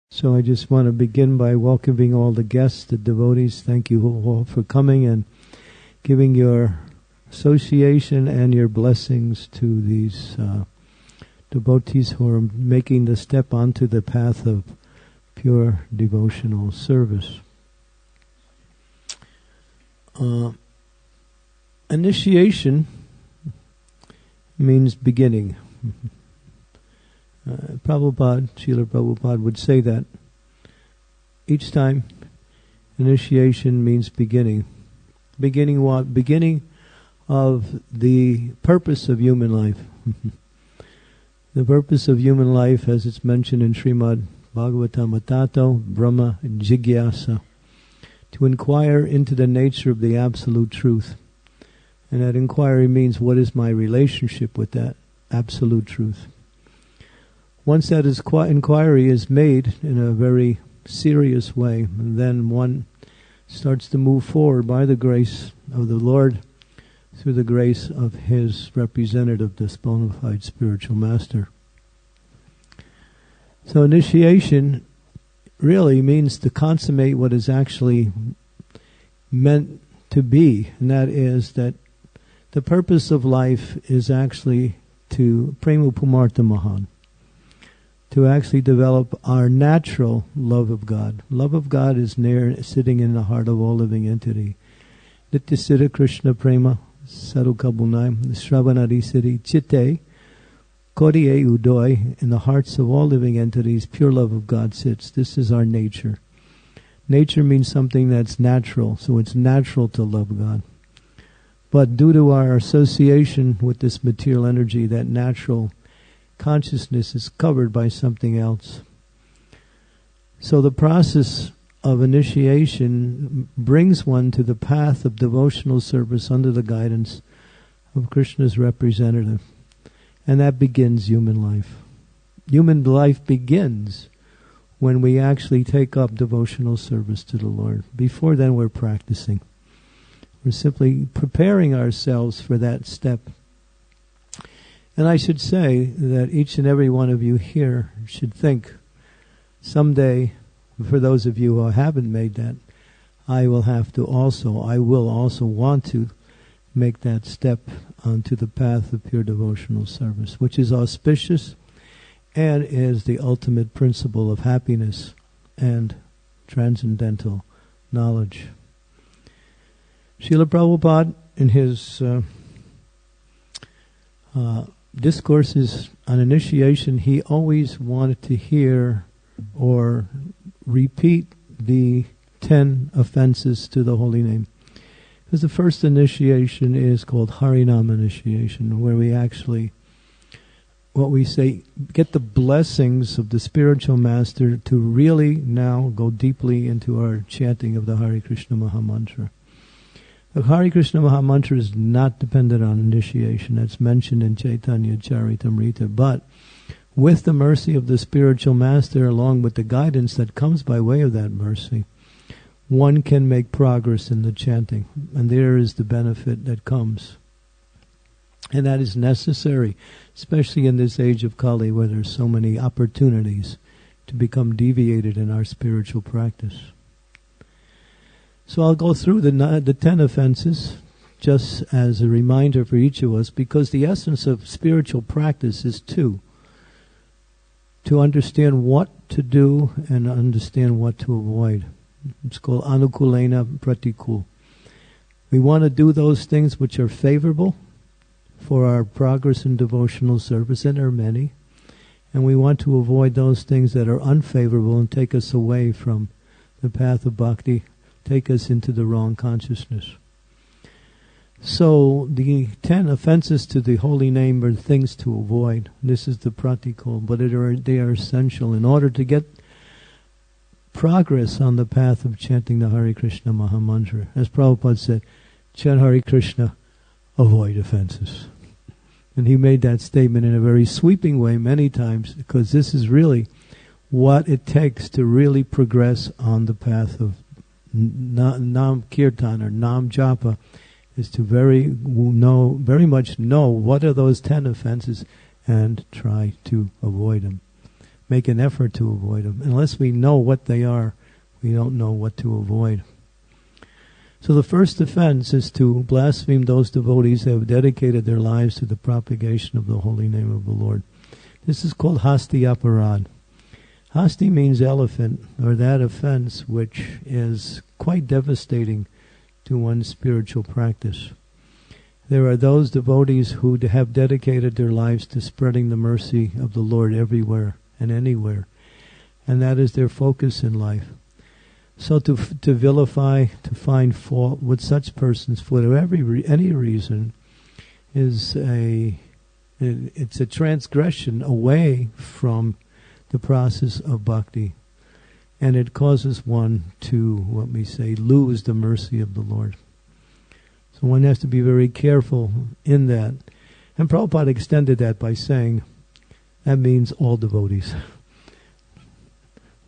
So I just want to begin by welcoming all the guests, the devotees. Thank you all for coming and giving your association and your blessings to these devotees who are making the step onto the path of pure devotional service. Initiation means beginning. Srila Prabhupada would say that each time initiation means beginning. Beginning what? Beginning of the purpose of human life. The purpose of human life, as it's mentioned in Srimad Bhagavatam Atato, Brahma Jigyasa, to inquire into the nature of the absolute truth. And that inquiry means, what is my relationship with that absolute truth? Once that inquiry is made in a very serious way, then one starts to move forward by the grace of the Lord, through the grace of His representative, this bona fide spiritual master. So initiation really means to consummate what is actually meant to be, and that is that the purpose of life is actually to prema pumartha mahan, to actually develop our natural love of God. Love of God is sitting in the heart of all living entity. Nitya Siddha Krishna Prema Sarukabunai Shravanadi Siddhi Chitte Kodiye Udoy. In the hearts of all living entities, pure love of God sits. This is our nature. Nature means something that's natural, so it's natural to love God. But due to our association with this material energy, that natural consciousness is covered by something else. So the process of initiation brings one to the path of devotional service under the guidance of Krishna's representative. And that begins human life. Human life begins when we actually take up devotional service to the Lord. Before then, we're practicing. We're simply preparing ourselves for that step. And I should say that each and every one of you here should think, someday, for those of you who haven't made that, I will also want to make that step onto the path of pure devotional service, which is auspicious and is the ultimate principle of happiness and transcendental knowledge. Srila Prabhupada, in his discourses on initiation, he always wanted to hear or repeat the 10 offenses to the holy name. Because the first initiation is called Harinam initiation, where we actually, what we say, get the blessings of the spiritual master to really now go deeply into our chanting of the Hare Krishna Mahamantra. The Hare Krishna Mahamantra is not dependent on initiation. That's mentioned in Chaitanya Charitamrita. But with the mercy of the spiritual master, along with the guidance that comes by way of that mercy, one can make progress in the chanting. And there is the benefit that comes. And that is necessary, especially in this age of Kali, where there's so many opportunities to become deviated in our spiritual practice. So I'll go through the 10 offenses just as a reminder for each of us, because the essence of spiritual practice is to understand what to do and understand what to avoid. It's called anukulena pratikul. We want to do those things which are favorable for our progress in devotional service, and there are many. And we want to avoid those things that are unfavorable and take us away from the path of bhakti, take us into the wrong consciousness. So the 10 offenses to the holy name are things to avoid. This is the pratikul, but they are essential in order to get progress on the path of chanting the Hare Krishna Mahamantra. As Prabhupada said, chant Hare Krishna, avoid offenses. And he made that statement in a very sweeping way many times, because this is really what it takes to really progress on the path of Nam Kirtan or Nam Japa, is to very much know what are those 10 offenses and try to avoid them. make an effort to avoid them. Unless we know what they are, we don't know what to avoid. So the first offense is to blaspheme those devotees who have dedicated their lives to the propagation of the holy name of the Lord. This is called hasti aparad. Hasti means elephant, or that offense which is quite devastating to one's spiritual practice. There are those devotees who have dedicated their lives to spreading the mercy of the Lord everywhere and anywhere, and that is their focus in life. So to vilify, to find fault with such persons for any reason is it's a transgression away from the process of bhakti, and it causes one to, what we say, lose the mercy of the Lord. So one has to be very careful in that. And Prabhupada extended that by saying that means all devotees.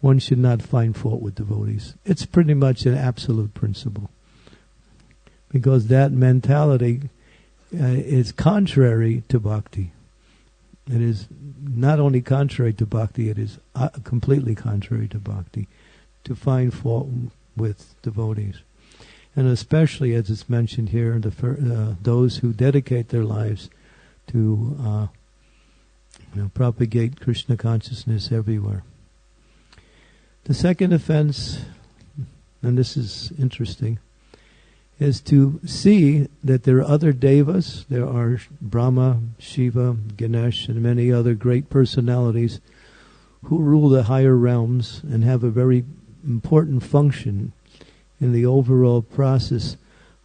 One should not find fault with devotees. It's pretty much an absolute principle, because that mentality is contrary to bhakti. It is not only contrary to bhakti, it is completely contrary to bhakti, to find fault with devotees. And especially, as it's mentioned here, those who dedicate their lives to propagate Krishna consciousness everywhere. The second offense, and this is interesting, is to see that there are other devas, there are Brahma, Shiva, Ganesh, and many other great personalities who rule the higher realms and have a very important function in the overall process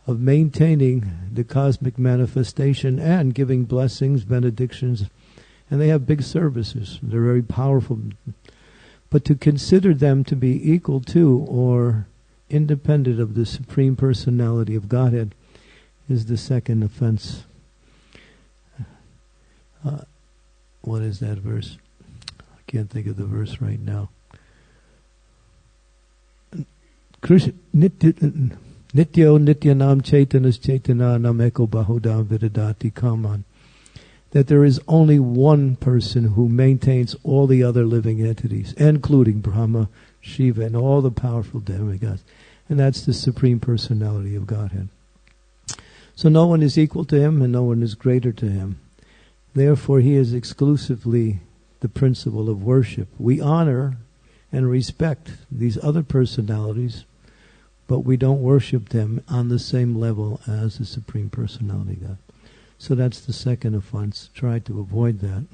of maintaining the cosmic manifestation and giving blessings, benedictions, and they have big services. They're very powerful. But to consider them to be equal to or independent of the Supreme Personality of Godhead is the second offense. What is that verse? I can't think of the verse right now. Nityo nityanam chaitanas chaitananam eko bahudam vidadati kaman. That there is only one person who maintains all the other living entities, including Brahma, Shiva, and all the powerful demigods. And that's the Supreme Personality of Godhead. So no one is equal to him and no one is greater to him. Therefore, he is exclusively the principle of worship. We honor and respect these other personalities, but we don't worship them on the same level as the Supreme Personality of God. So that's the second offense. Try to avoid that.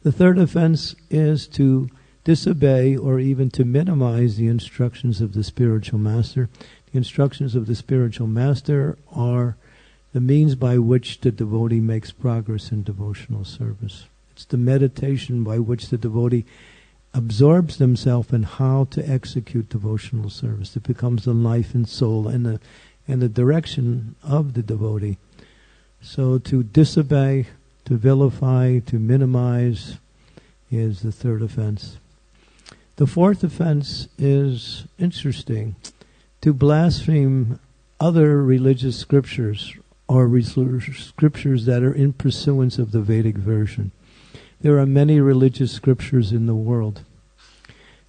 The third offense is to disobey or even to minimize the instructions of the spiritual master. The instructions of the spiritual master are the means by which the devotee makes progress in devotional service. It's the meditation by which the devotee absorbs themselves in how to execute devotional service. It becomes the life and soul and the direction of the devotee. So to disobey, to vilify, to minimize is the third offense. The fourth offense is interesting. To blaspheme other religious scriptures or scriptures that are in pursuance of the Vedic version. There are many religious scriptures in the world,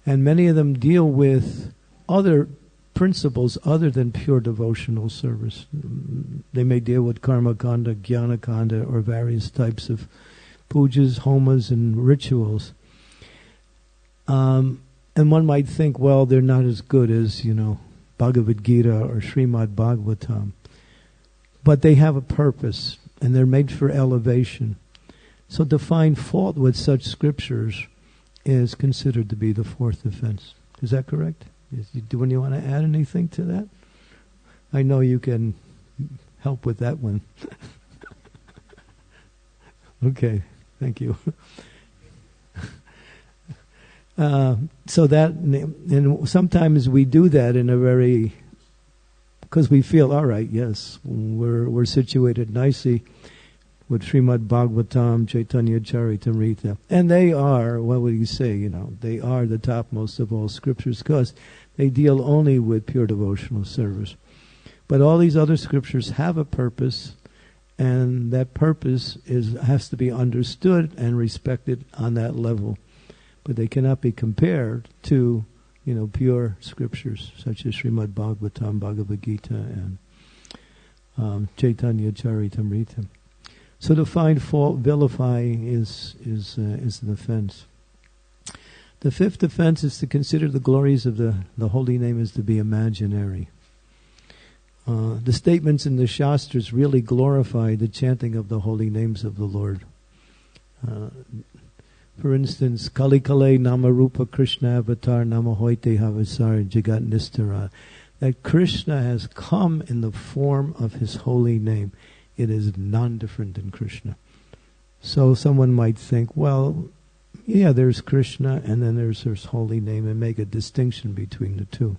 and many of them deal with other principles other than pure devotional service. They may deal with karma kanda, jnana kanda, or various types of pujas, homas, and rituals. And one might think, well, they're not as good as, Bhagavad Gita or Srimad Bhagavatam. But they have a purpose, and they're made for elevation. So to find fault with such scriptures is considered to be the fourth offense. Is that correct? Do you want to add anything to that? I know you can help with that one. Okay, thank you. So that, and sometimes we do that in a very, because we feel, all right, yes, we're situated nicely with Srimad Bhagavatam, Chaitanya Charitamrita. And they are, what would you say, they are the topmost of all scriptures because they deal only with pure devotional service. But all these other scriptures have a purpose, and that purpose has to be understood and respected on that level. but they cannot be compared to, pure scriptures such as Srimad Bhagavatam, Bhagavad Gita, and Chaitanya Charitamrita. So to find fault, vilify is an offense. The fifth offense is to consider the glories of the holy name as to be imaginary. The statements in the Shastras really glorify the chanting of the holy names of the Lord. For instance, Kali Kale Namarupa Krishna Avatar Namahoite Havasar Jagat Nistara. That Krishna has come in the form of his holy name. It is non-different than Krishna. So someone might think, well, yeah, there's Krishna and then there's his holy name, and make a distinction between the two.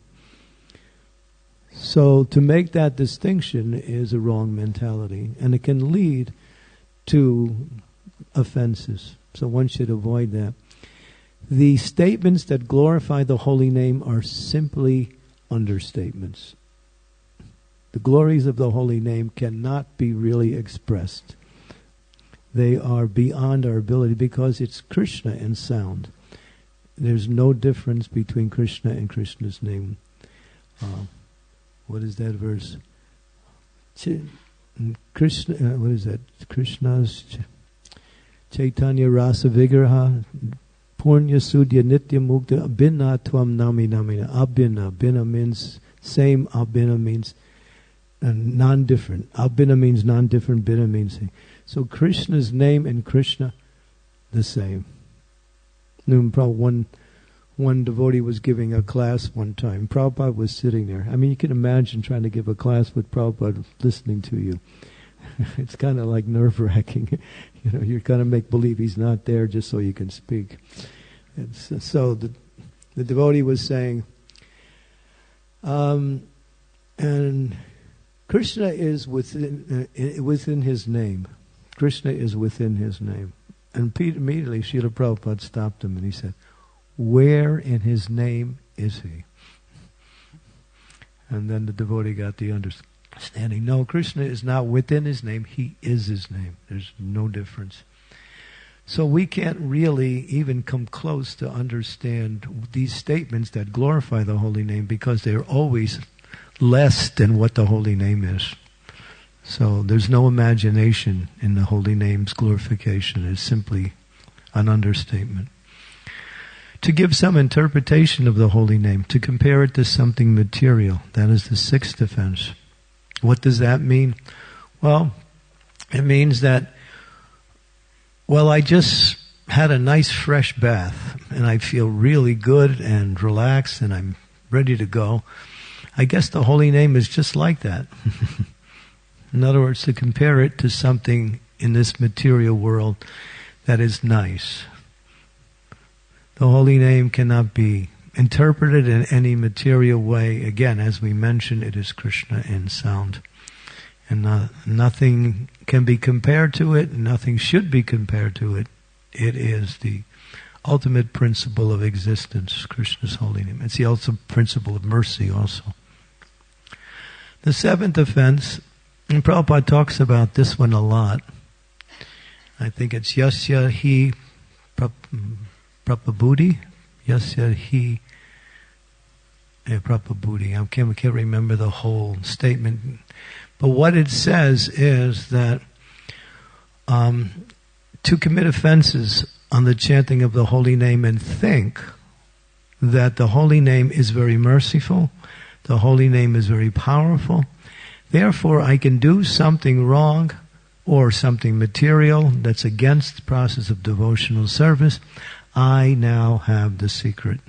So to make that distinction is a wrong mentality, and it can lead to offenses. So one should avoid that. The statements that glorify the holy name are simply understatements. The glories of the holy name cannot be really expressed. They are beyond our ability because it's Krishna in sound. There's no difference between Krishna and Krishna's name. What is that verse? Krishna. What is that? Krishna's Chaitanya Rasa Vigraha Purnya Sudya Nitya Mukta Abhinna Tvam Nami Namina. Abhinna. Abhinna means same. Abhinna means non-different. Abhinna means non-different. Bhinna means same. So Krishna's name and Krishna, the same. One devotee was giving a class one time. Prabhupada was sitting there. I mean, you can imagine trying to give a class with Prabhupada listening to you. It's kind of like nerve-wracking. You're going to make believe he's not there just so you can speak. And so the devotee was saying, and Krishna is within his name. Krishna is within his name. And immediately Srila Prabhupada stopped him and he said, where in his name is he? And then the devotee got the understanding. No, Krishna is not within his name. He is his name. There's no difference. So we can't really even come close to understand these statements that glorify the holy name because they're always less than what the holy name is. So there's no imagination in the holy name's glorification. It's simply an understatement. To give some interpretation of the holy name, to compare it to something material, that is the sixth offense. What does that mean? Well, it means that, I just had a nice fresh bath and I feel really good and relaxed and I'm ready to go. I guess the holy name is just like that. In other words, to compare it to something in this material world that is nice. The holy name cannot be interpreted in any material way. Again, as we mentioned, it is Krishna in sound. And nothing can be compared to it, nothing should be compared to it. It is the ultimate principle of existence, Krishna's holy name. It's the ultimate principle of mercy also. The seventh offense, and Prabhupada talks about this one a lot. I think it's Yasya Hi Prabhuti. Yasya Hi Prabhuti. I can't remember the whole statement. But what it says is that to commit offenses on the chanting of the holy name and think that the holy name is very merciful, the holy name is very powerful, therefore I can do something wrong or something material that's against the process of devotional service, I now have the secret.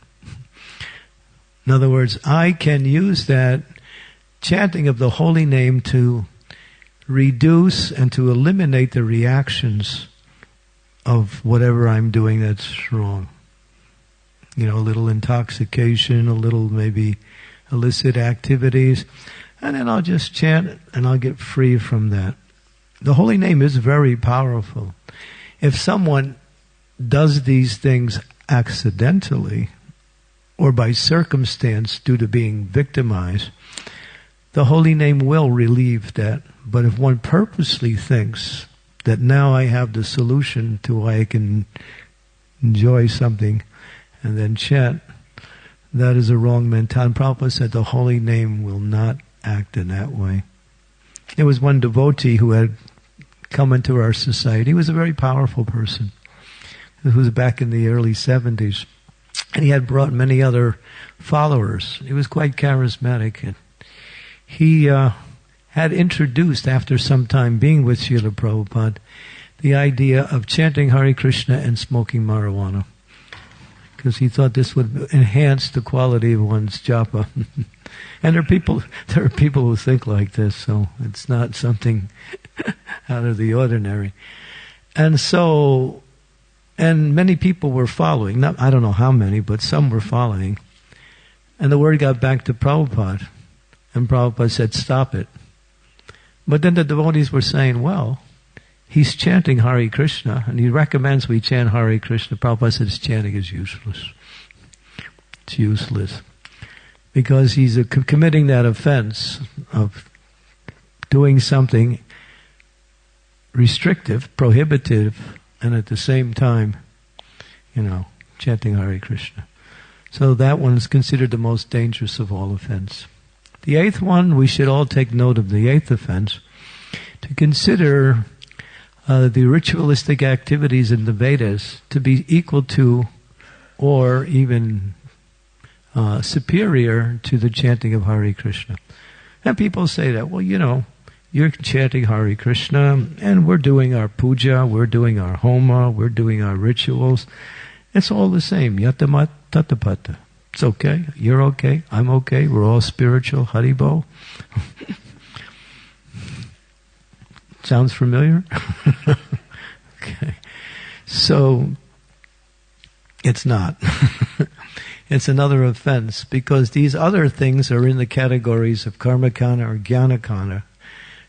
In other words, I can use that chanting of the holy name to reduce and to eliminate the reactions of whatever I'm doing that's wrong. A little intoxication, a little maybe illicit activities, and then I'll just chant and I'll get free from that. The holy name is very powerful. If someone does these things accidentally or by circumstance due to being victimized, the holy name will relieve that. But if one purposely thinks that now I have the solution to why I can enjoy something and then chant, that is a wrong mentality. Prabhupada said the holy name will not act in that way. There was one devotee who had come into our society. He was a very powerful person. This was back in the early 70s. And he had brought many other followers. He was quite charismatic. And he had introduced, after some time being with Srila Prabhupada, the idea of chanting Hare Krishna and smoking marijuana, because he thought this would enhance the quality of one's japa. And there are people who think like this, so it's not something out of the ordinary. And so, and many people were following. I don't know how many, but some were following. And the word got back to Prabhupada, and Prabhupada said, "Stop it." But then the devotees were saying, well, he's chanting Hare Krishna, and he recommends we chant Hare Krishna. Prabhupada said his chanting is useless. It's useless. Because he's committing that offense of doing something restrictive, prohibitive, and at the same time, chanting Hare Krishna. So that one is considered the most dangerous of all offense. The eighth one, we should all take note of the eighth offense, to consider the ritualistic activities in the Vedas to be equal to or even superior to the chanting of Hare Krishna. And people say that, well, you're chanting Hare Krishna and we're doing our puja, we're doing our homa, we're doing our rituals. It's all the same. Yatamat tatapata. It's okay. You're okay. I'm okay. We're all spiritual. Haribo. Sounds familiar? Okay. So, it's not. It's another offense, because these other things are in the categories of karmakana or jnanakana.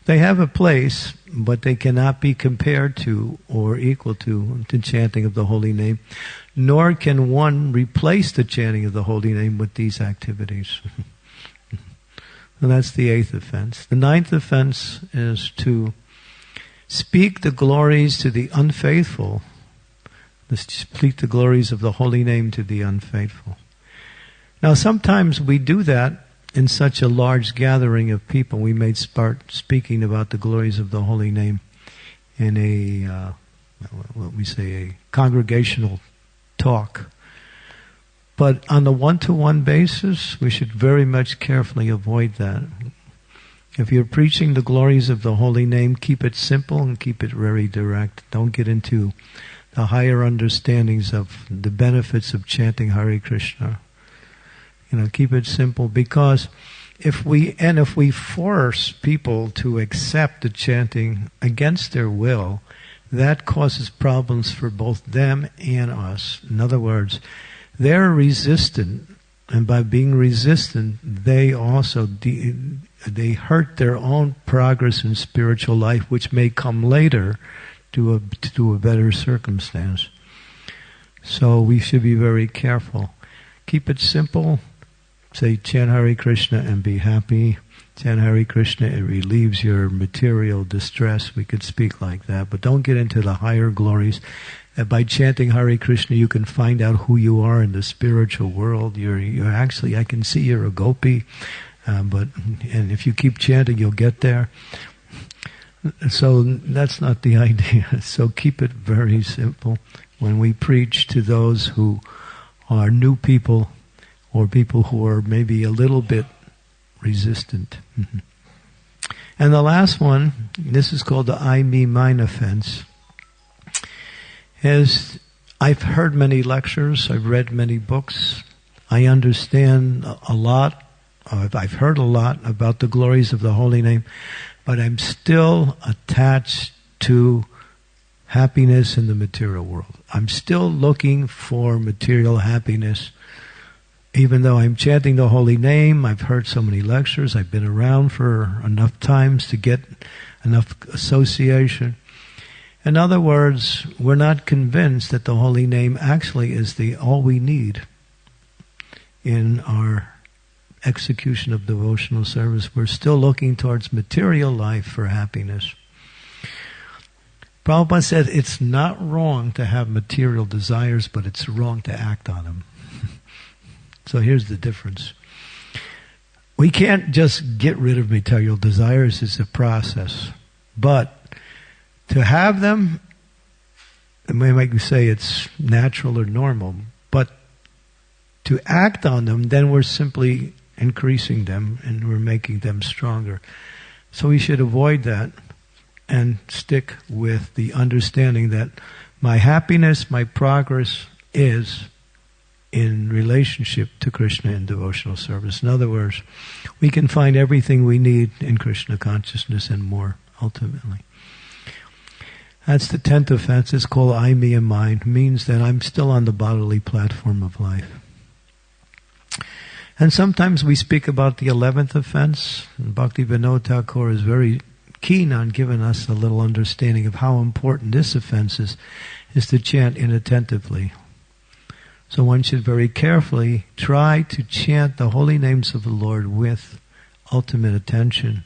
They have a place, but they cannot be compared to or equal to the chanting of the holy name, nor can one replace the chanting of the holy name with these activities. And that's the eighth offense. The ninth offense is to speak the glories to the unfaithful, to speak the glories of the holy name to the unfaithful. Now sometimes we do that in such a large gathering of people. We may start speaking about the glories of the holy name in a congregational talk. But on a one-to-one basis, we should very much carefully avoid that. If you're preaching the glories of the holy name, keep it simple and keep it very direct. Don't get into the higher understandings of the benefits of chanting Hare Krishna. Keep it simple, because if we force people to accept the chanting against their will, that causes problems for both them and us. In other words, they're resistant, and by being resistant, they also they hurt their own progress in spiritual life, which may come later to a better circumstance. So we should be very careful. Keep it simple. Say, chant Hare Krishna and be happy. Chant Hare Krishna, it relieves your material distress. We could speak like that. But don't get into the higher glories. That by chanting Hare Krishna, you can find out who you are in the spiritual world. You're actually, I can see you're a gopi. And if you keep chanting, you'll get there. So that's not the idea. So keep it very simple. When we preach to those who are new people, or people who are maybe a little bit resistant. And the last one, this is called the I, me, mine offense, is I've heard many lectures, I've read many books, I understand a lot, I've heard a lot about the glories of the holy name, but I'm still attached to happiness in the material world. I'm still looking for material happiness. Even though I'm chanting the holy name, I've heard so many lectures, I've been around for enough times to get enough association. In other words, we're not convinced that the holy name actually is all we need in our execution of devotional service. We're still looking towards material life for happiness. Prabhupada said it's not wrong to have material desires, but it's wrong to act on them. So here's the difference. We can't just get rid of material desires. It's a process. But to have them, we might say it's natural or normal, but to act on them, then we're simply increasing them and we're making them stronger. So we should avoid that and stick with the understanding that my happiness, my progress is in relationship to Krishna and devotional service. In other words, we can find everything we need in Krishna consciousness and more, ultimately. That's the 10th offense. It's called I, me, and mine. It means that I'm still on the bodily platform of life. And sometimes we speak about the 11th offense. Bhakti Vinod Thakur is very keen on giving us a little understanding of how important this offense is to chant inattentively. So one should very carefully try to chant the holy names of the Lord with ultimate attention.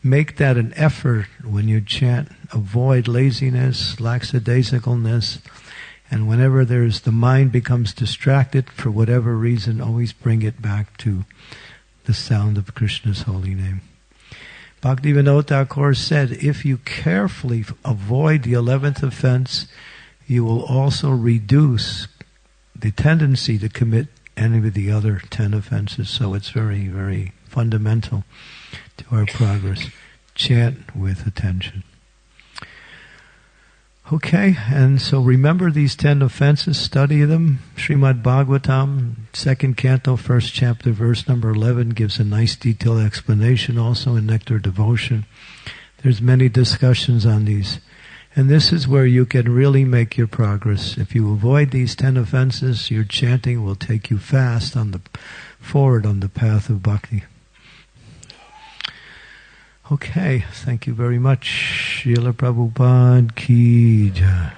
Make that an effort when you chant. Avoid laziness, lackadaisicalness, and whenever the mind becomes distracted for whatever reason, always bring it back to the sound of Krishna's holy name. Bhaktivinoda Thakur said, if you carefully avoid the 11th offense, you will also reduce the tendency to commit any of the other 10 offenses. So it's very, very fundamental to our progress. Chant with attention. Okay, and so remember these 10 offenses, study them. Srimad Bhagavatam, 2nd canto, 1st chapter, verse number 11 gives a nice detailed explanation also in Nectar Devotion. There's many discussions on these. And this is where you can really make your progress. If you avoid these 10 offenses, your chanting will take you fast forward on the path of bhakti. Okay, thank you very much. Srila Prabhupada Ki Jai.